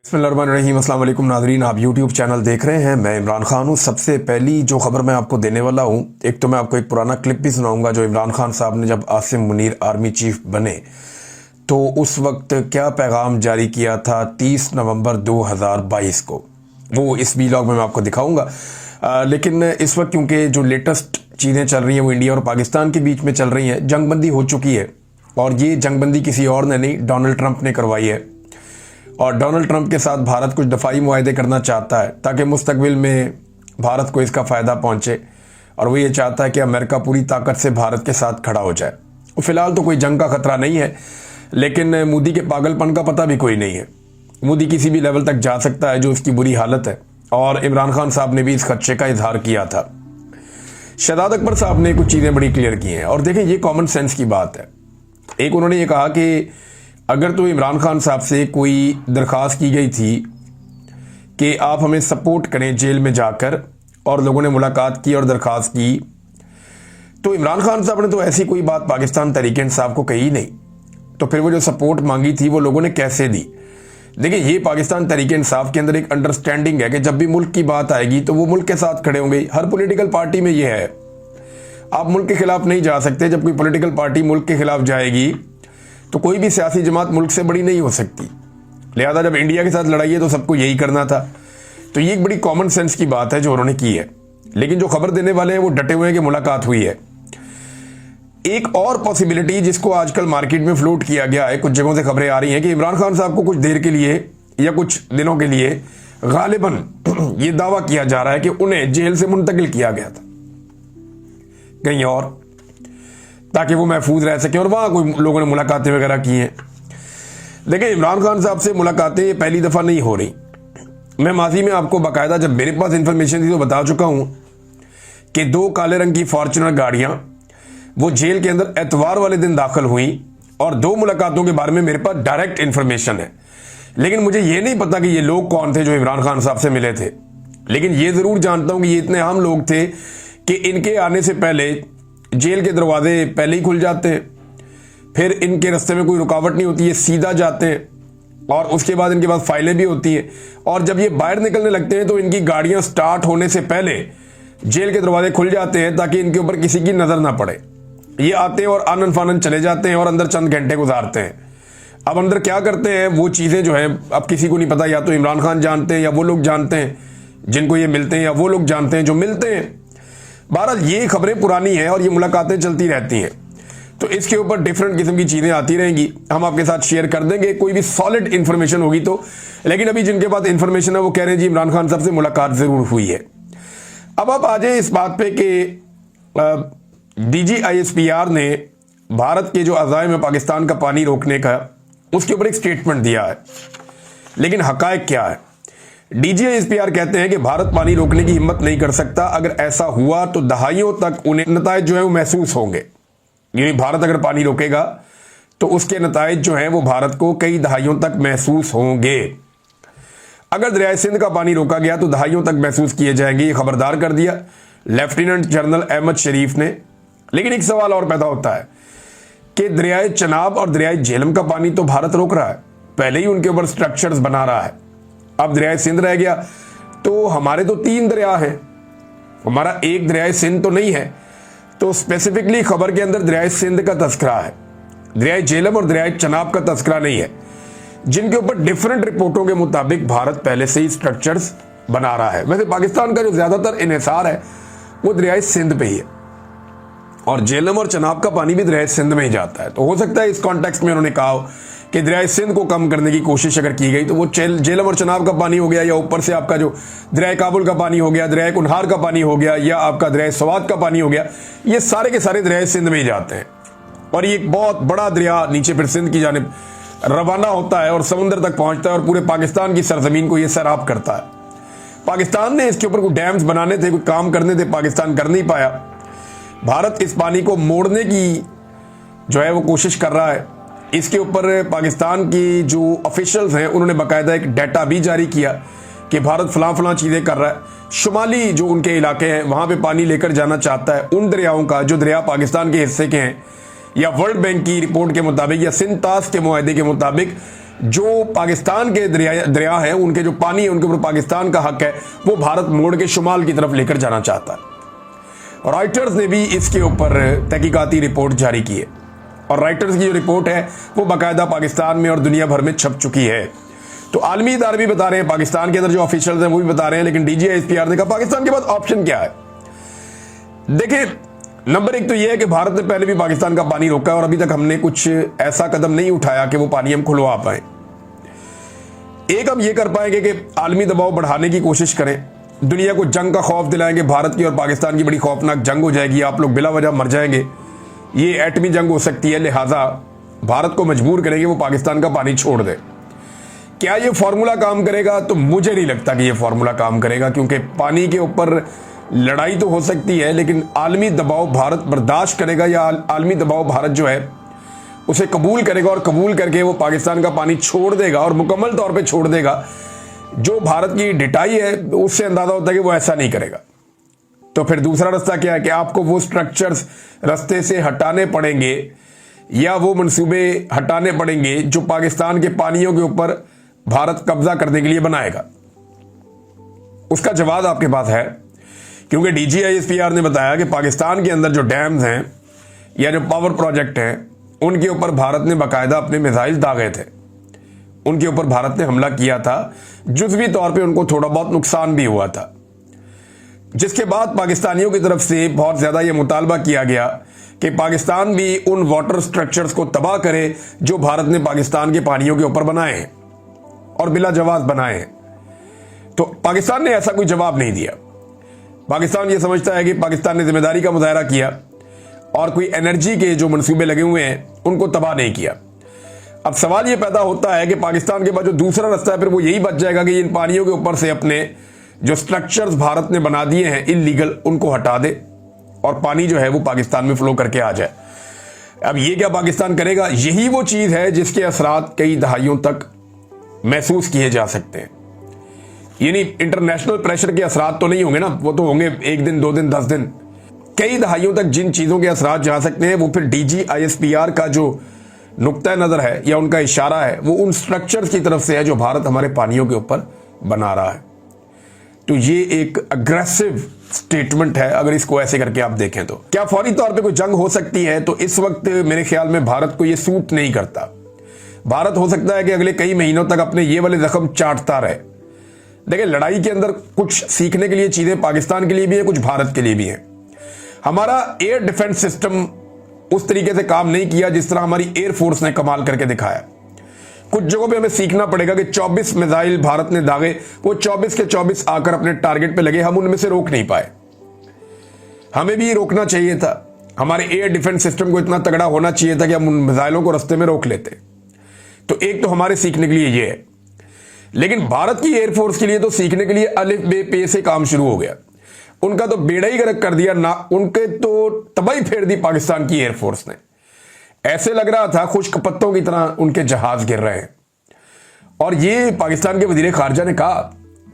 बिस्मिल्लाहिर्रहमानिर्रहीम। अस्सलाम वालेकुम नाज़रीन, आप यूट्यूब चैनल देख रहे हैं। मैं इमरान खान हूँ। सबसे पहली जो खबर मैं आपको देने वाला हूँ, एक तो मैं आपको एक पुराना क्लिप भी सुनाऊंगा जो इमरान खान साहब ने जब आसिम मुनीर आर्मी चीफ बने तो उस वक्त क्या पैगाम जारी किया था 30 नवंबर 2022 को, वो इस वीलॉग में मैं आपको दिखाऊंगा। लेकिन इस वक्त क्योंकि जो लेटेस्ट चीज़ें चल रही हैं वो इंडिया और पाकिस्तान के बीच में चल रही हैं, जंगबंदी हो चुकी है और ये जंगबंदी किसी और ने नहीं, डोनाल्ड ट्रंप ने करवाई है। और डोनाल्ड ट्रंप के साथ भारत कुछ दफाई मुआहदे करना चाहता है ताकि मुस्तकबिल में भारत को इसका फ़ायदा पहुंचे, और वो ये चाहता है कि अमेरिका पूरी ताकत से भारत के साथ खड़ा हो जाए। फ़िलहाल तो कोई जंग का खतरा नहीं है, लेकिन मोदी के पागलपन का पता भी कोई नहीं है। मोदी किसी भी लेवल तक जा सकता है जो उसकी बुरी हालत है, और इमरान खान साहब ने भी इस खदशे का इजहार किया था। शहजाद अकबर साहब ने कुछ चीज़ें बड़ी क्लियर की हैं, और देखें ये कॉमन सेंस की बात है। एक उन्होंने ये कहा कि अगर तो इमरान खान साहब से कोई दरख्वास्त की गई थी कि आप हमें सपोर्ट करें जेल में जाकर, और लोगों ने मुलाकात की और दरख्वास्त की, तो इमरान खान साहब ने तो ऐसी कोई बात पाकिस्तान तहरीक इंसाफ को कही नहीं। तो फिर वो जो सपोर्ट मांगी थी वो लोगों ने कैसे दी? देखिए, ये पाकिस्तान तहरीक इंसाफ के अंदर एक अंडरस्टैंडिंग है कि जब भी मुल्क की बात आएगी तो वो मुल्क के साथ खड़े होंगे। हर पॉलिटिकल पार्टी में ये है, आप मुल्क के खिलाफ नहीं जा सकते। जब कोई पॉलिटिकल पार्टी मुल्क के खिलाफ जाएगी तो कोई भी सियासी जमात मुल्क से बड़ी नहीं हो सकती। लिहाजा जब इंडिया के साथ लड़ाई है तो सबको यही करना था। तो ये एक बड़ी कॉमन सेंस की बात है जो उन्होंने की है। लेकिन जो खबर देने वाले हैं वो डटे हुए हैं कि मुलाकात हुई है। एक और पॉसिबिलिटी जिसको आजकल मार्केट में फ्लोट किया गया है, कुछ जगहों से खबरें आ रही हैं कि इमरान खान साहब को कुछ देर के लिए या कुछ दिनों के लिए गालिबन ये दावा किया जा रहा है कि उन्हें जेल से मुंतकिल किया गया था कहीं और, ताकि वो महफूज रह सके, और वहां कोई लोगों ने मुलाकातें वगैरह की हैं। देखिए, इमरान खान साहब से मुलाकातें ये पहली दफ़ा नहीं हो रही। मैं माजी में आपको बाकायदा जब मेरे पास इंफॉर्मेशन थी तो बता चुका हूं कि 2 काले रंग की फॉर्च्यूनर गाड़ियां वो जेल के अंदर एतवार वाले दिन दाखिल हुई, और 2 मुलाकातों के बारे में मेरे पास डायरेक्ट इंफॉर्मेशन है। लेकिन मुझे ये नहीं पता कि ये लोग कौन थे जो इमरान खान साहब से मिले थे। लेकिन ये जरूर जानता हूं कि ये इतने आम लोग थे कि इनके आने से पहले जेल के दरवाजे पहले ही खुल जाते हैं, फिर इनके रास्ते में कोई रुकावट नहीं होती है, सीधा जाते हैं, और उसके बाद इनके पास फाइलें भी होती हैं। और जब ये बाहर निकलने लगते हैं तो इनकी गाड़ियां स्टार्ट होने से पहले जेल के दरवाजे खुल जाते हैं ताकि इनके ऊपर किसी की नजर ना पड़े। ये आते हैं और आनन फानन चले जाते हैं और अंदर चंद घंटे गुजारते हैं। अब अंदर क्या करते हैं वो चीजें जो है अब किसी को नहीं पता। या तो इमरान खान जानते हैं, या वो लोग जानते हैं जिनको ये मिलते हैं, या वो लोग जानते हैं जो मिलते हैं। बहरहाल ये खबरें पुरानी हैं और ये मुलाकातें चलती रहती हैं, तो इसके ऊपर डिफरेंट किस्म की चीजें आती रहेंगी, हम आपके साथ शेयर कर देंगे कोई भी सॉलिड इंफॉर्मेशन होगी तो। लेकिन अभी जिनके पास इंफॉर्मेशन है वो कह रहे हैं जी इमरान खान साहब से मुलाकात जरूर हुई है। अब आप आ जाए इस बात पे कि DGISPR ने भारत के जो अज़ाइम है पाकिस्तान का पानी रोकने का, उसके ऊपर एक स्टेटमेंट दिया है। लेकिन हकायक क्या है? DGISPR कहते हैं कि भारत पानी रोकने की हिम्मत नहीं कर सकता। अगर ऐसा हुआ तो दहाइयों तक उन्हें नतायज जो है वो महसूस होंगे। यानी भारत अगर पानी रोकेगा तो उसके नतायज जो हैं वो भारत को कई दहाइयों तक महसूस होंगे। अगर दरियाए सिंध का पानी रोका गया तो दहाइयों तक महसूस किए जाएंगे, ये खबरदार कर दिया लेफ्टिनेंट जनरल अहमद शरीफ ने। लेकिन एक सवाल और पैदा होता है कि दरियाए चनाब और दरियाए झेलम का पानी तो भारत रोक रहा है, पहले ही उनके ऊपर स्ट्रक्चर्स बना रहा है। अब दरियाए सिंध रह गया, तो हमारे तो 3 दरिया हैं, हमारा एक दरियाए सिंध तो नहीं है। तो स्पेसिफिकली खबर के अंदर दरियाए सिंध का तस्करा है, दरियाए झेलम और दरियाए चनाब का तस्करा नहीं है, जिनके ऊपर डिफरेंट रिपोर्टों के मुताबिक भारत पहले से ही स्ट्रक्चर्स बना रहा है। वैसे पाकिस्तान का जो ज्यादातर इन्हिसार है वो दरियाए सिंध पे ही है, और झेलम और चनाब का पानी भी दरियाए सिंध में ही जाता है। तो हो सकता है इस कॉन्टेक्स्ट में उन्होंने कहा कि दरियाए सिंध को कम करने की कोशिश अगर की गई तो वो झेलम और चनाब का पानी हो गया, या ऊपर से आपका जो दरियाए काबुल का पानी हो गया, दरियाए कुनहार का पानी हो गया, या आपका दरियाए सवात का पानी हो गया, ये सारे के सारे दरियाए सिंध में ही जाते हैं। और ये एक बहुत बड़ा दरिया नीचे फिर सिंध की जानिब रवाना होता है और समुद्र तक पहुंचता है और पूरे पाकिस्तान की सरजमीन को ये सैराब करता है। पाकिस्तान ने इसके ऊपर कोई डैम्स बनाने थे, कोई काम करने थे, पाकिस्तान कर नहीं पाया। भारत इस पानी को मोड़ने की जो है वो कोशिश कर रहा है। इसके ऊपर पाकिस्तान की जो ऑफिशियल्स हैं उन्होंने बाकायदा एक डाटा भी जारी किया कि भारत फलां फलां चीज़ें कर रहा है। शुमाली जो उनके इलाके हैं वहाँ पे पानी लेकर जाना चाहता है, उन दरियाओं का जो दरिया पाकिस्तान के हिस्से के हैं, या वर्ल्ड बैंक की रिपोर्ट के मुताबिक या सिंध तास के मुआहदे के मुताबिक जो पाकिस्तान के दरिया है, उनके जो पानी है, उनके ऊपर पाकिस्तान का हक है, वो भारत मोड़ के शुमाल की तरफ लेकर जाना चाहता है। रॉयटर्स ने भी इसके ऊपर तहकीकाती रिपोर्ट जारी की है और रॉयटर्स की जो रिपोर्ट है वो बाकायदा पाकिस्तान में और दुनिया भर में छप चुकी है। तो आलमी इदारे भी बता रहे हैं, पाकिस्तान के अंदर जो ऑफिशियल्स हैं वो भी बता रहे हैं, लेकिन DGISPR ने कहा पाकिस्तान के पास ऑप्शन क्या है। देखिए, नंबर एक तो यह है कि भारत ने पहले भी पाकिस्तान का पानी रोका है और अभी तक हमने कुछ ऐसा कदम नहीं उठाया कि वो पानी हम खुलवा पाए। एक हम ये कर पाएंगे कि आलमी दबाव बढ़ाने की कोशिश करें, दुनिया को जंग का खौफ दिलाएंगे, भारत की और पाकिस्तान की बड़ी खौफनाक जंग हो जाएगी, आप लोग बिला वजह मर जाएंगे, ये एटमी जंग हो सकती है, लिहाजा भारत को मजबूर करेंगे वो पाकिस्तान का पानी छोड़ दे। क्या ये फॉर्मूला काम करेगा? तो मुझे नहीं लगता कि ये फॉर्मूला काम करेगा, क्योंकि पानी के ऊपर लड़ाई तो हो सकती है, लेकिन आलमी दबाव भारत बर्दाश्त करेगा या आलमी दबाव भारत जो है उसे कबूल करेगा और कबूल करके वो पाकिस्तान का पानी छोड़ देगा और मुकम्मल तौर पे छोड़ देगा। जो भारत की डिटाई है उससे अंदाजा होता है कि वो ऐसा नहीं करेगा। तो फिर दूसरा रास्ता क्या है कि आपको वो स्ट्रक्चर्स रास्ते से हटाने पड़ेंगे या वो मंसूबे हटाने पड़ेंगे जो पाकिस्तान के पानियों के ऊपर भारत कब्जा करने के लिए बनाएगा। उसका जवाब आपके पास है, क्योंकि DGISPR ने बताया कि पाकिस्तान के अंदर जो डैम्स हैं या जो पावर प्रोजेक्ट हैं उनके ऊपर भारत ने बाकायदा अपने मिसाइल दागे थे, उनके ऊपर भारत ने हमला किया था, जुज़वी तौर पे उनको थोड़ा बहुत नुकसान भी हुआ था, जिसके बाद पाकिस्तानियों की तरफ से बहुत ज्यादा यह मुतालबा किया गया कि पाकिस्तान भी उन वाटर स्ट्रक्चर्स को तबाह करे जो भारत ने पाकिस्तान के पानियों के ऊपर बनाए हैं और बिला जवाब बनाए हैं। तो पाकिस्तान ने ऐसा कोई जवाब नहीं दिया। पाकिस्तान ये समझता है कि पाकिस्तान ने जिम्मेदारी का मुजाहरा किया और कोई एनर्जी के जो मंसूबे लगे हुए हैं उनको तबाह नहीं किया। अब सवाल ये पैदा होता है कि पाकिस्तान के पास जो दूसरा रास्ता है फिर वो यही बच जाएगा कि इन पानियों के ऊपर से अपने जो स्ट्रक्चर्स भारत ने बना दिए हैं इल्लीगल, उनको हटा दे और पानी जो है वो पाकिस्तान में फ्लो करके आ जाए। अब ये क्या पाकिस्तान करेगा? यही वो चीज है जिसके असरात कई दहाइयों तक महसूस किए जा सकते हैं। यानी इंटरनेशनल प्रेशर के असरात तो नहीं होंगे ना, वो तो होंगे 1 दिन 2 दिन 10 दिन, कई दहाइयों तक जिन चीजों के असरात जा सकते हैं वो फिर DGISPR का जो नुक्ता नजर है या उनका इशारा है वो उन स्ट्रक्चर्स की तरफ से है जो भारत हमारे पानियों के ऊपर बना रहा है। तो ये एक अग्रेसिव स्टेटमेंट है अगर इसको ऐसे करके आप देखें तो। क्या फौरी तौर पे कोई जंग हो सकती है? तो इस वक्त मेरे ख्याल में भारत को ये सूट नहीं करता। भारत हो सकता है कि अगले कई महीनों तक अपने ये वाले जख्म चाटता रहे। देखिए, लड़ाई के अंदर कुछ सीखने के लिए चीजें पाकिस्तान के लिए भी है, कुछ भारत के लिए भी है। हमारा एयर डिफेंस सिस्टम उस तरीके से काम नहीं किया जिस तरह हमारी एयरफोर्स ने कमाल करके दिखाया। कुछ जगहों पे हमें सीखना पड़ेगा कि 24 मिसाइल भारत ने दागे, वो 24 के 24 आकर अपने टारगेट पे लगे, हम उनमें से रोक नहीं पाए। हमें भी रोकना चाहिए था। हमारे एयर डिफेंस सिस्टम को इतना तगड़ा होना चाहिए था कि हम उन मिसाइलों को रास्ते में रोक लेते। तो एक तो हमारे सीखने के लिए ये है, लेकिन भारत की एयरफोर्स के लिए तो सीखने के लिए अलिफ बे पे से काम शुरू हो गया। उनका तो बेड़ा ही गर्क कर दिया ना, उनके तो तबाही फेर दी पाकिस्तान की एयरफोर्स ने। ऐसे लग रहा था खुश्क पत्तों की तरह उनके जहाज गिर रहे हैं। और ये पाकिस्तान के वजीर खारजा ने कहा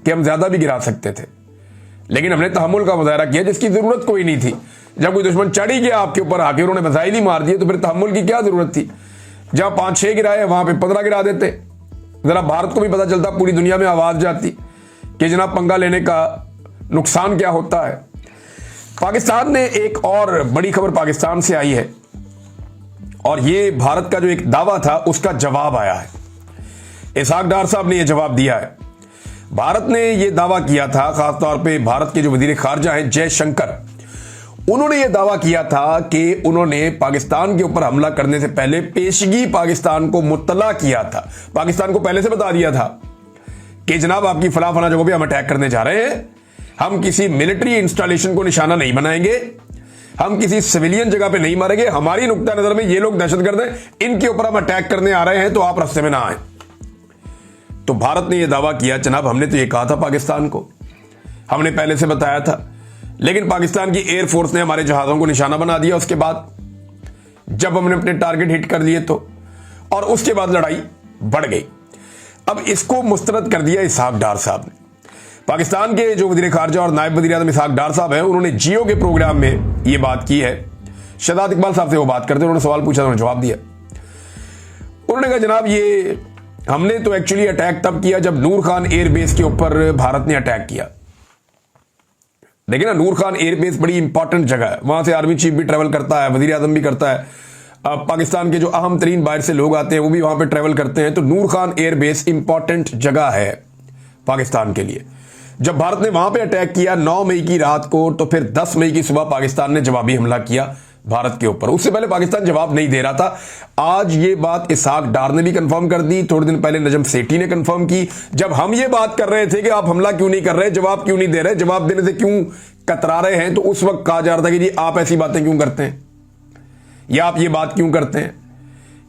कि हम ज्यादा भी गिरा सकते थे, लेकिन हमने तहम्मुल का मुजाहरा किया जिसकी जरूरत कोई नहीं थी। जब कोई दुश्मन चढ़ ही गया आपके ऊपर आके, उन्होंने मिसाइल ही मार दिए, तो फिर तहम्मुल की क्या जरूरत थी? जहां 5-6 गिराए वहां पे 15 गिरा देते। जरा भारत को भी पता चलता, पूरी दुनिया में आवाज जाती कि जनाब पंगा लेने का नुकसान क्या होता है। पाकिस्तान ने एक और बड़ी खबर पाकिस्तान से आई है और ये भारत का जो एक दावा था उसका जवाब आया है। इसहाक डार साहब ने यह जवाब दिया है। भारत ने यह दावा किया था, खासतौर पे भारत के जो वजीर खारजा हैं जयशंकर, उन्होंने यह दावा किया था कि उन्होंने पाकिस्तान के ऊपर हमला करने से पहले पेशगी पाकिस्तान को मुत्तला किया था। पाकिस्तान को पहले से बता दिया था कि जनाब आपकी फला फला जगहों पे हम अटैक करने जा रहे हैं, हम किसी मिलिट्री इंस्टॉलेशन को निशाना नहीं बनाएंगे, हम किसी सिविलियन जगह पे नहीं मारेंगे, हमारी नुक्ता नजर में ये लोग दहशतगर्द हैं, इनके ऊपर हम अटैक करने आ रहे हैं, तो आप रास्ते में ना आए। तो भारत ने यह दावा किया, जनाब हमने तो ये कहा था पाकिस्तान को, हमने पहले से बताया था, लेकिन पाकिस्तान की एयरफोर्स ने हमारे जहाजों को निशाना बना दिया उसके बाद, जब हमने अपने टारगेट हिट कर लिए तो, और उसके बाद लड़ाई बढ़ गई। अब इसको मुस्तरद कर दिया इसहाक डार साहब ने। पाकिस्तान के जो वजीर खारजा और नायब वजीर आज़म इसहाक डार साहब हैं, उन्होंने जियो के प्रोग्राम में ये बात की है। शहजाद इकबाल साहब से वो बात करते, उन्होंने सवाल पूछा, उन्होंने जवाब दिया। उन्होंने कहा जनाब ये हमने तो एक्चुअली अटैक तब किया जब नूर खान एयरबेस के ऊपर भारत ने अटैक किया। देखिए ना, नूर खान एयरबेस बड़ी इंपॉर्टेंट जगह है, वहां से आर्मी चीफ भी ट्रेवल करता है, वजीर आजम भी करता है, पाकिस्तान के जो अहम तरीन बाहर से लोग आते हैं वो भी वहां पे ट्रेवल करते हैं। तो नूर खान एयरबेस इंपॉर्टेंट जगह है पाकिस्तान के लिए। जब भारत ने वहां पे अटैक किया 9 मई की रात को, तो फिर 10 मई की सुबह पाकिस्तान ने जवाबी हमला किया भारत के ऊपर। उससे पहले पाकिस्तान जवाब नहीं दे रहा था। आज ये बात इसहाक डार ने भी कंफर्म कर दी, थोड़े दिन पहले नजम सेठी ने कंफर्म की। जब हम ये बात कर रहे थे कि आप हमला क्यों नहीं कर रहे, जवाब क्यों नहीं दे रहे, जवाब देने से क्यों कतरा रहे हैं, तो उस वक्त कहा जा रहा था कि जी आप ऐसी बातें क्यों करते हैं या आप ये बात क्यों करते हैं।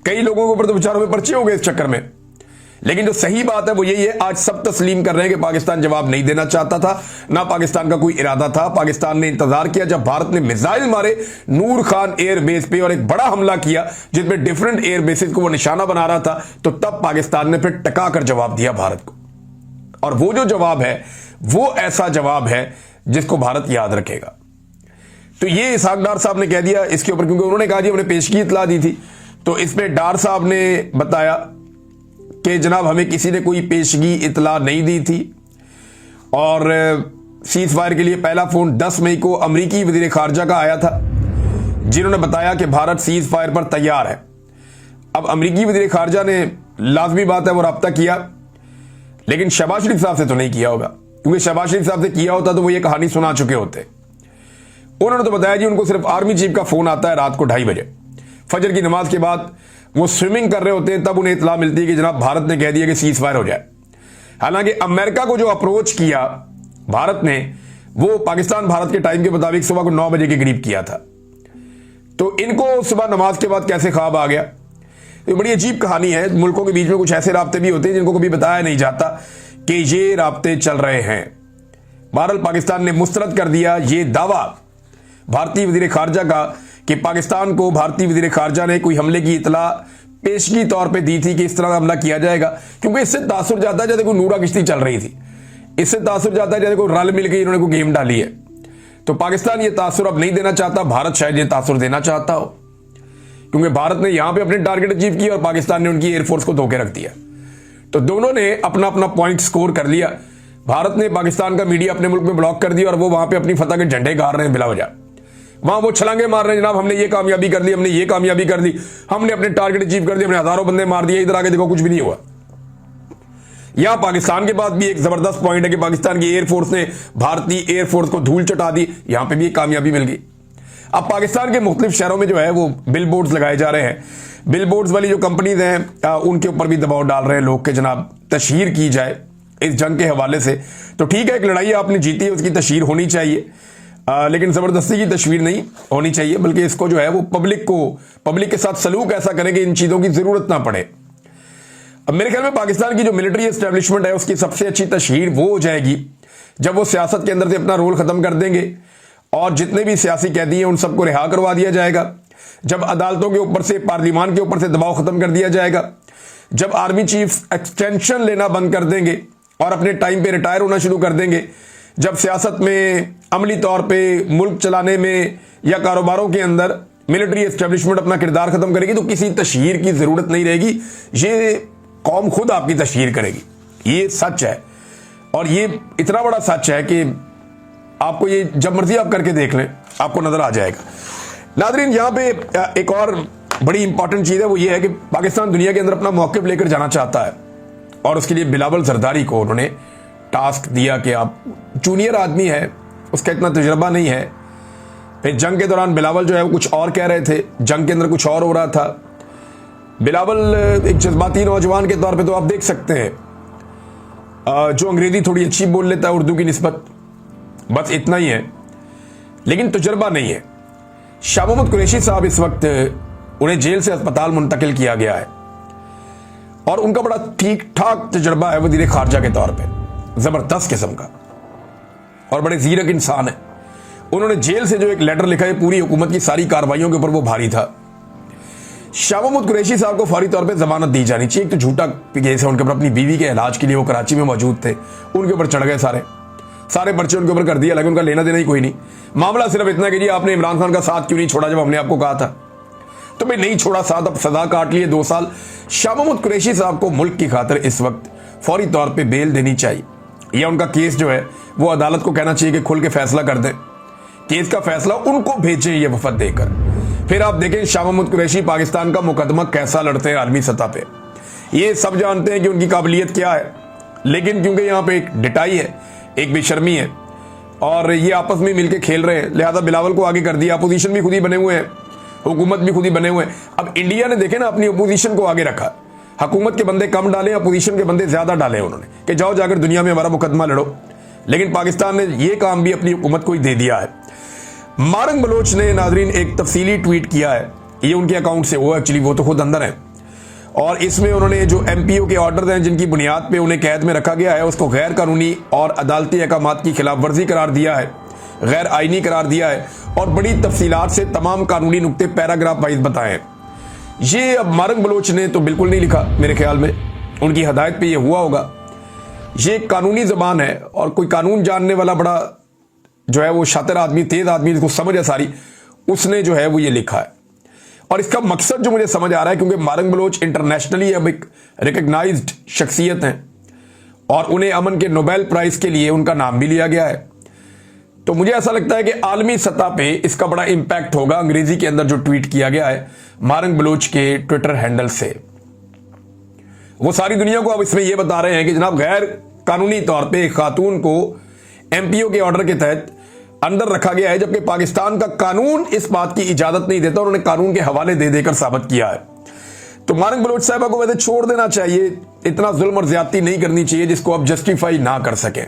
कई लोगों के ऊपर तो विचारों में पर्चे हो गए इस चक्कर में। लेकिन जो सही बात है वो यही है, आज सब तस्लीम कर रहे हैं कि पाकिस्तान जवाब नहीं देना चाहता था, ना पाकिस्तान का कोई इरादा था। पाकिस्तान ने इंतजार किया जब भारत ने मिसाइल मारे नूर खान एयरबेस पे और एक बड़ा हमला किया जिसमें डिफरेंट एयरबेसेस को वो निशाना बना रहा था, तो तब पाकिस्तान ने फिर टकाकर जवाब दिया भारत को। और वो जो जवाब है वो ऐसा जवाब है जिसको भारत याद रखेगा। तो ये इसहाक डार साहब ने कह दिया इसके ऊपर, क्योंकि उन्होंने कहा जी हमने पेशगी इतला दी थी। तो इसमें डार साहब ने बताया कि जनाब हमें किसी ने कोई पेशगी इतला नहीं दी थी, और सीज फायर के लिए पहला फोन 10 मई को अमरीकी वजीर खारजा का आया था, जिन्होंने बताया कि भारत सीज फायर पर तैयार है। अब अमरीकी वजीर खारजा ने, लाजमी बात है, वो रब्ता किया, लेकिन शहबाज शरीफ साहब से तो नहीं किया होगा, क्योंकि शहबाज शरीफ साहब से किया होता तो वो ये कहानी सुना चुके होते। उन्होंने तो बताया जी उनको सिर्फ आर्मी चीफ का फोन आता है रात को 2:30 बजे, फजर की नमाज के बाद वो स्विमिंग कर रहे होते हैं, तब उन्हें इतला मिलती है कि जनाब भारत ने कह दिया कि सीज फायर हो जाए। हालांकि अमेरिका को जो अप्रोच किया भारत ने, वो पाकिस्तान भारत के टाइम के मुताबिक सुबह को 9 बजे के करीब किया था। तो इनको सुबह नमाज के बाद कैसे ख्वाब आ गया, ये बड़ी अजीब कहानी है। मुल्कों के बीच में कुछ ऐसे राब्ते भी होते हैं जिनको कभी बताया नहीं जाता कि ये राब्ते चल रहे हैं। बहरहाल पाकिस्तान ने मुस्तरद कर दिया ये दावा भारतीय वजीर खारजा का कि पाकिस्तान को भारतीय वजीर खारजा ने कोई हमले की इतला पेशगी तौर पे दी थी कि इस तरह का हमला किया जाएगा, क्योंकि इससे तासुर जाता है जैसे कोई नूरा किश्ती चल रही थी, इससे तासुर जाता है जैसे कोई रल मिल के इन्होंने कोई गेम डाली है। तो पाकिस्तान ये तासुर अब नहीं देना चाहता, भारत शायद ये तासुर देना चाहता हो, क्योंकि भारत ने यहां पे अपने टारगेट अचीव किया और पाकिस्तान ने उनकी एयरफोर्स को धोखे रख दिया। तो दोनों ने अपना अपना पॉइंट स्कोर कर लिया। भारत ने पाकिस्तान का मीडिया अपने मुल्क में ब्लॉक कर दिया और वो वहां पे अपनी फतह के झंडे गाड़ रहे हैं बिला वजह। वहां वो छलांगे मार रहे हैं, जनाब हमने ये कामयाबी कर ली, हमने ये कामयाबी कर ली, हमने अपने टारगेट अचीव कर दिए, हमने हजारों बंदे मार दिए, इधर आके देखो कुछ भी नहीं हुआ। यहां पाकिस्तान के पास भी एक जबरदस्त पॉइंट है कि पाकिस्तान की एयरफोर्स ने भारतीय एयरफोर्स को धूल चटा दी, यहां पे भी एक कामयाबी मिल गई। अब पाकिस्तान के मुख्तलिफ शहरों में जो है वो बिल बोर्ड्स लगाए जा रहे हैं। बिल बोर्ड्स वाली जो कंपनीज हैं उनके ऊपर भी दबाव डाल रहे हैं लोग के जनाब तशहीर की जाए इस जंग के हवाले से। तो ठीक है, एक लड़ाई आपने जीती है, उसकी तशहीर होनी चाहिए, लेकिन जबरदस्ती की तशवीर नहीं होनी चाहिए, बल्कि इसको जो है वो पब्लिक के साथ सलूक ऐसा करें कि इन चीजों की जरूरत ना पड़े। अब मेरे ख्याल में पाकिस्तान की जो मिलिट्री एस्टेब्लिशमेंट है उसकी सबसे अच्छी तशहीर वो हो जाएगी जब वो सियासत के अंदर से अपना रोल खत्म कर देंगे और जितने भी सियासी कैदी हैं उन सबको रिहा करवा दिया जाएगा, जब अदालतों के ऊपर से, पार्लियामान के ऊपर से दबाव खत्म कर दिया जाएगा, जब आर्मी चीफ एक्सटेंशन लेना बंद कर देंगे और अपने टाइम पे रिटायर होना शुरू कर देंगे, जब सियासत में, अमली तौर पे मुल्क चलाने में या कारोबारों के अंदर मिलिट्री एस्टेब्लिशमेंट अपना किरदार खत्म करेगी, तो किसी तशहीर की जरूरत नहीं रहेगी। ये कौम खुद आपकी तशहीर करेगी, ये सच है। और ये इतना बड़ा सच है कि आपको ये जब मर्जी आप करके देख लें, आपको नजर आ जाएगा। नादरीन, यहां पे एक और बड़ी इंपॉर्टेंट चीज है, वो ये है कि पाकिस्तान दुनिया के अंदर अपना मौक़िफ़ लेकर जाना चाहता है और उसके लिए बिलावल जरदारी को उन्होंने टास्क दिया कि आप जूनियर आदमी है, उसका इतना तजुर्बा नहीं है। फिर जंग के दौरान बिलावल जो है वो कुछ और कह रहे थे, जंग के अंदर कुछ और हो रहा था। बिलावल एक जज्बाती नौजवान के तौर पे तो आप देख सकते हैं, जो अंग्रेजी थोड़ी अच्छी बोल लेता है उर्दू की निस्बत, बस इतना ही है, लेकिन तजुर्बा नहीं है। शाह मोहम्मद कुरैशी साहब इस वक्त, उन्हें जेल से अस्पताल मुंतकिल किया गया है और उनका बड़ा ठीक ठाक तजुर्बा है वज़ीर खारजा के तौर पे, जबरदस्त किस्म का, और बड़े जीरक इंसान है। उन्होंने जेल से जो एक लेटर लिखा है, पूरी हुकूमत की सारी कार्रवाइयों के ऊपर वो भारी था। शाह मोहम्मद कुरैशी साहब को फौरी तौर पे जमानत दी जानी चाहिए। एक तो झूठा केस है उनके ऊपर, अपनी बीवी के इलाज के लिए वो कराची में मौजूद थे, उनके ऊपर चढ़ गए सारे पर्चे उनके ऊपर कर दिया, लेकिन उनका लेना देना ही कोई नहीं। मामला सिर्फ इतना कि जी आपने इमरान खान का साथ क्यों नहीं छोड़ा जब हमने आपको कहा था। तुम्हें नहीं छोड़ा साथ, अब सजा काट लिए 2 साल। शाह महमूद कुरैशी साहब को मुल्क की खातिर इस वक्त फौरी तौर पे बेल देनी चाहिए, या उनका केस जो है वो अदालत को कहना चाहिए कि खुल के फैसला कर दें। केस का फैसला उनको भेजें ये वफद देकर। फिर आप देखें शाह महमूद कुरैशी पाकिस्तान का मुकदमा कैसा लड़ते हैं आलमी सतह पे। ये सब जानते हैं कि उनकी काबिलियत क्या है, लेकिन क्योंकि यहाँ पे एक डिटाई है, एक बेशर्मी है, और ये आपस में मिलकर खेल रहे हैं, लिहाजा बिलावल को आगे कर दिया। अपोजिशन भी खुद ही बने हुए हैं, हुकूमत भी खुद ही बने हुए हैं। अब इंडिया ने देखे ना अपनी अपोजिशन को आगे रखा, हुकूमत के बंदे कम डाले, अपोजिशन के बंदे ज्यादा डाले उन्होंने कि जाओ जाकर दुनिया में हमारा मुकदमा लड़ो। लेकिन पाकिस्तान ने ये काम भी अपनी हुकूमत को ही दे दिया है। मारंग बलोच ने नाजरीन एक तफसीली ट्वीट किया है, ये उनके अकाउंट से, वो एक्चुअली वो तो खुद अंदर है, और इसमें उन्होंने जो एमपीओ के ऑर्डर हैं जिनकी बुनियाद पे उन्हें कैद में रखा गया है उसको गैर कानूनी और अदालती अहकामात की खिलाफ वर्जी करार दिया है, गैर आईनी करार दिया है, और बड़ी तफसीलात से तमाम कानूनी नुक्ते पैराग्राफ वाइज बताए। ये अब मारंग बलोच ने तो बिल्कुल नहीं लिखा, मेरे ख्याल में उनकी हदायत पे ये हुआ होगा। ये कानूनी जबान है, और कोई कानून जानने वाला बड़ा जो है वो शातिर आदमी, तेज आदमी, जिसको समझ है सारी, उसने जो है वो ये लिखा है। और इसका मकसद जो मुझे समझ आ रहा है, क्योंकि मारंग बलोच इंटरनेशनली अब एक रिकग्नाइज्ड शख्सियत हैं और उन्हें अमन के नोबेल प्राइज के लिए उनका नाम भी लिया गया है, तो मुझे ऐसा लगता है कि आलमी सतह पे इसका बड़ा इंपैक्ट होगा। अंग्रेजी के अंदर जो ट्वीट किया गया है मारंग बलोच के ट्विटर हैंडल से, वो सारी दुनिया को अब इसमें यह बता रहे हैं कि जनाब गैर कानूनी तौर पे एक खातून को एमपीओ के ऑर्डर के तहत अंदर रखा गया है, जबकि पाकिस्तान का कानून इस बात की इजाजत नहीं देता, उन्होंने कानून के हवाले दे देकर साबित किया है। तो मारंग बलोच साहबा को वैसे छोड़ देना चाहिए, इतना जुल्म और ज्यादती नहीं करनी चाहिए जिसको आप जस्टिफाई ना कर सकें।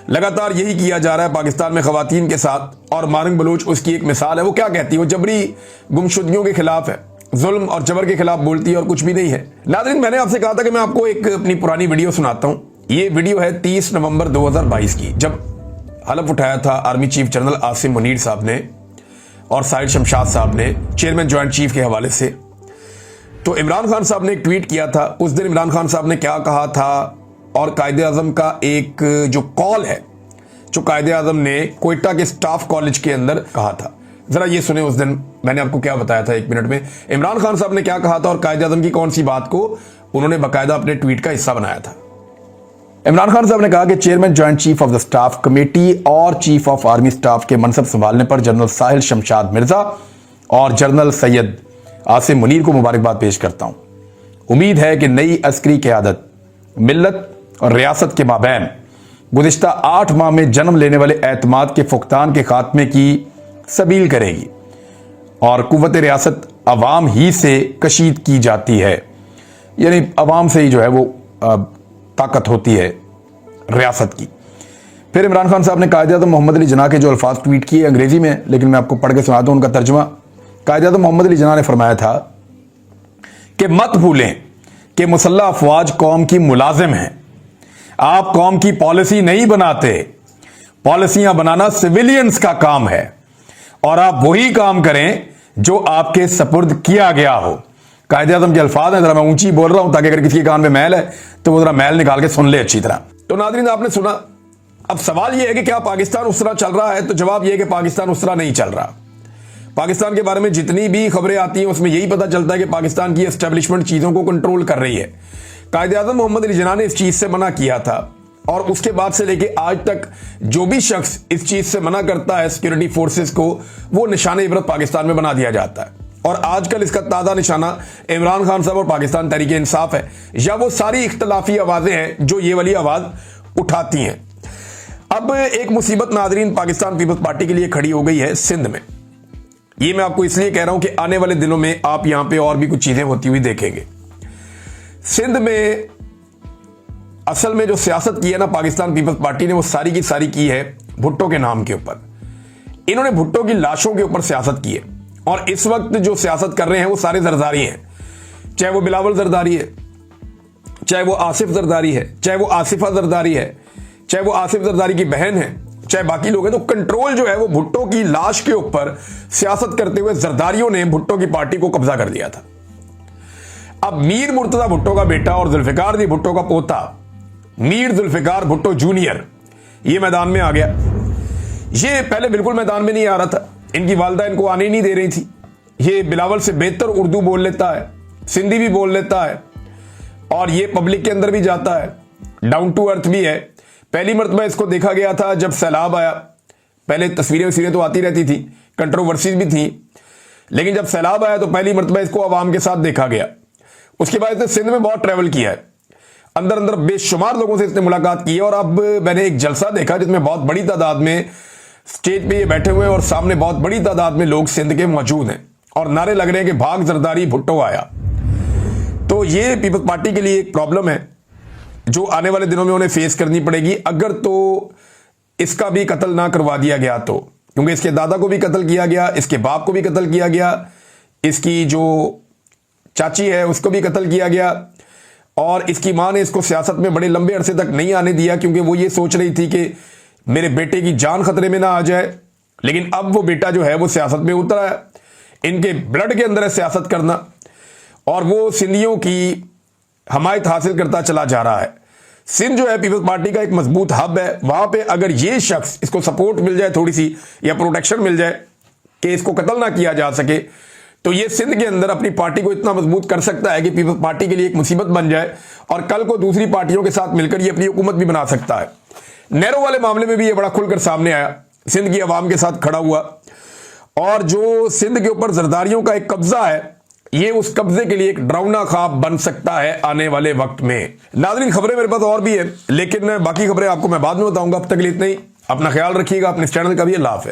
लगातार यही किया जा रहा है पाकिस्तान में खवातीन के साथ, और मारंग बलोच उसकी एक मिसाल है। वो क्या कहती है, वो जबरी गुमशुदगियों के खिलाफ है, जुल्म और जबर के खिलाफ बोलती है, और कुछ भी नहीं है। नाज़रीन, मैंने आपसे कहा था कि मैं आपको एक अपनी पुरानी वीडियो सुनाता हूं। ये वीडियो है 30 नवंबर 2022 की, जब हलफ उठाया था army chief general Asim Munir साहब ने और साहिर शमशाद साहब ने चेयरमैन ज्वाइंट चीफ के हवाले से। तो इमरान खान साहब ने एक ट्वीट किया था। उस दिन इमरान खान साहब ने क्या कहा था, और कायदे आजम का एक जो कॉल है जो कायदे आजम ने कोयटा के स्टाफ कॉलेज के अंदर कहा था, जरा ये सुने। उस दिन मैंने आपको क्या बताया था, 1 मिनट में इमरान खान साहब ने क्या कहा था और कायदे आजम की कौन सी बात को उन्होंने बाकायदा अपने ट्वीट का हिस्सा बनाया था। इमरान खान साहब ने कहा कि chairman joint chief of the staff committee और चीफ ऑफ आर्मी स्टाफ के मनसब संभालने पर जनरल साहिल शमशाद मिर्जा और जनरल सैयद आसिम मुनीर को मुबारकबाद पेश करता हूं। उम्मीद है कि नई अस्करी क़यादत मिल्लत और रियासत के माबैन गुज़िश्ता 8 माह में जन्म लेने वाले एतमाद के फुकतान के खात्मे की सबील करेगी, और कुव्वत रियासत अवाम ही से कशीद की जाती है, यानी अवाम से ही जो है वो ताकत होती है रियासत की। फिर इमरान खान साहब ने कायदे-ए-आज़म मोहम्मद अली जिन्ना के जो अल्फाज ट्वीट किए अंग्रेजी में, लेकिन मैं आपको पढ़ के सुनाता हूं उनका तर्जुमा। कायदे-ए-आज़म मोहम्मद अली जिन्ना ने फरमाया था कि मत भूलें कि मुसल्लह अफवाज कौम की मुलाजिम हैं, आप कौम की पॉलिसी नहीं बनाते, पॉलिसियां बनाना सिविलियंस का काम है, और आप वही काम करें जो आपके सपुर्द किया गया हो। कायदे आज़म के अल्फाज हैं, जरा मैं ऊंची बोल रहा हूं ताकि अगर किसी के कान में मैल है तो वो जरा मैल निकाल के सुन ले अच्छी तरह। तो नाज़रीन, आपने सुना। अब सवाल यह है कि क्या पाकिस्तान उस तरह चल रहा है, तो जवाब यह है कि पाकिस्तान उस तरह नहीं चल रहा। पाकिस्तान के बारे में जितनी भी खबरें आती हैं उसमें यही पता चलता है कि पाकिस्तान की एस्टेब्लिशमेंट चीजों को कंट्रोल कर रही है। कायदे आज़म मोहम्मद अली जिन्ना ने इस चीज से मना किया था, और उसके बाद से लेके आज तक जो भी शख्स इस चीज से मना करता है सिक्योरिटी फोर्सेस को, वो निशान इबरत पाकिस्तान में बना दिया जाता है। और आजकल इसका ताजा निशाना इमरान खान साहब और पाकिस्तान तहरीक इंसाफ है, या वो सारी इख्तलाफी आवाजें हैं जो ये वाली आवाज उठाती हैं। अब एक मुसीबत नाजरीन पाकिस्तान पीपल्स पार्टी के लिए खड़ी हो गई है सिंध में। ये मैं आपको इसलिए कह रहा हूं कि आने वाले दिनों में आप यहां पे और भी कुछ चीजें होती हुई देखेंगे। सिंध में असल में जो सियासत की है ना पाकिस्तान पीपल्स पार्टी ने, वो सारी की सारी की है भुट्टो के नाम के ऊपर। इन्होंने भुट्टो की लाशों के ऊपर सियासत की है, और इस वक्त जो सियासत कर रहे हैं वो सारे जरदारी हैं, चाहे वो बिलावल जरदारी है, चाहे वो आसिफ जरदारी है, चाहे वो आसिफा जरदारी है, चाहे वो आसिफ जरदारी की बहन है, चाहे बाकी लोग हैं। तो कंट्रोल जो है वो भुट्टो की लाश के ऊपर सियासत करते हुए जरदारियों ने भुट्टो की पार्टी को कब्जा कर लिया था। अब मीर मुर्तजा भुट्टो का बेटा और जुल्फिकार दी भुट्टो का पोता मीर जुल्फिकार भुट्टो जूनियर ये मैदान में आ गया। ये पहले बिल्कुल मैदान में नहीं आ रहा था, इनकी वालिदा इनको आने नहीं दे रही थी। ये बिलावल से बेहतर उर्दू बोल लेता है, सिंधी भी बोल लेता है और ये पब्लिक के अंदर भी जाता है, डाउन टू अर्थ भी है। पहली मर्तबा इसको देखा गया था जब सैलाब आया। पहले तस्वीरें तो आती रहती थी, कंट्रोवर्सीज भी थी, लेकिन जब सैलाब आया तो पहली मर्तबा इसको आवाम के साथ देखा गया। उसके बाद इसने सिंध में बहुत ट्रैवल किया है, अंदर अंदर बेशुमार लोगों से इसने मुलाकात की है। और अब मैंने एक जलसा देखा जिसमें बहुत बड़ी तादाद में स्टेज पे ये बैठे हुए और सामने बहुत बड़ी तादाद में लोग सिंध के मौजूद हैं और नारे लग रहे हैं कि भाग जरदारी भुट्टो आया। तो ये पीपल्स पार्टी के लिए एक प्रॉब्लम है जो आने वाले दिनों में उन्हें फेस करनी पड़ेगी, अगर तो इसका भी कत्ल ना करवा दिया गया तो, क्योंकि इसके दादा को भी कत्ल किया गया, इसके बाप को भी कत्ल किया गया, इसकी जो चाची है उसको भी कत्ल किया गया और इसकी मां ने इसको सियासत में बड़े लंबे अरसे तक नहीं आने दिया क्योंकि वो ये सोच रही थी कि मेरे बेटे की जान खतरे में ना आ जाए। लेकिन अब वो बेटा जो है वो सियासत में उतरा है, इनके ब्लड के अंदर है सियासत करना और वो सिंधियों की हमायत हासिल करता चला जा रहा है। सिंध जो है पीपल्स पार्टी का एक मजबूत हब है, वहां पे अगर ये शख्स इसको सपोर्ट मिल जाए थोड़ी सी या प्रोटेक्शन मिल जाए कि इसको कत्ल ना किया जा सके, तो ये सिंध के अंदर अपनी पार्टी को इतना मजबूत कर सकता है कि पीपल्स पार्टी के लिए एक मुसीबत बन जाए और कल को दूसरी पार्टियों के साथ मिलकर ये अपनी हुकूमत भी बना सकता है। नेहरू वाले मामले में भी ये बड़ा खुलकर सामने आया, सिंध की आवाम के साथ खड़ा हुआ और जो सिंध के ऊपर जरदारियों का एक कब्जा है, ये उस कब्जे के लिए एक डरावना ख्वाब बन सकता है आने वाले वक्त में। नाज़रीन, खबरें मेरे पास और भी है, लेकिन बाकी खबरें आपको मैं बाद में बताऊंगा। अब तक के लिए इतना ही। अपना ख्याल रखिएगा, अपने चैनल का भी। अल्लाह हाफ़िज़।